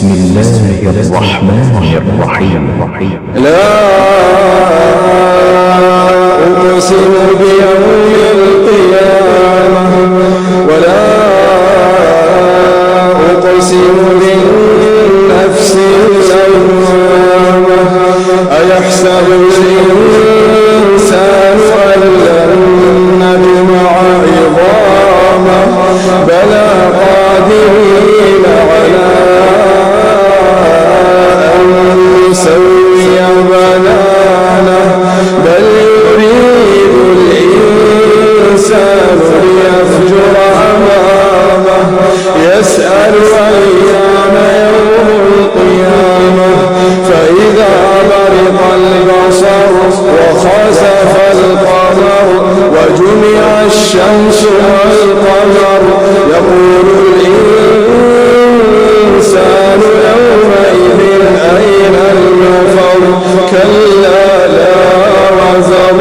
بسم الله الرحمن الرحيم. لا أقسم بيوم القيامة ولا أقسم بالنفس اللوامة أيحسب الإنسان أن لن نجمع عظامه بلى قادرين على أن نسوي بنانه بل يريد الإنسان ليفجر أمامه يسأل أيان يوم القيامة فإذا برق البصر وخسف القمر وجمع الشمس والقمر يقول الإنسان يومئذ أين المفر كلا لا وزر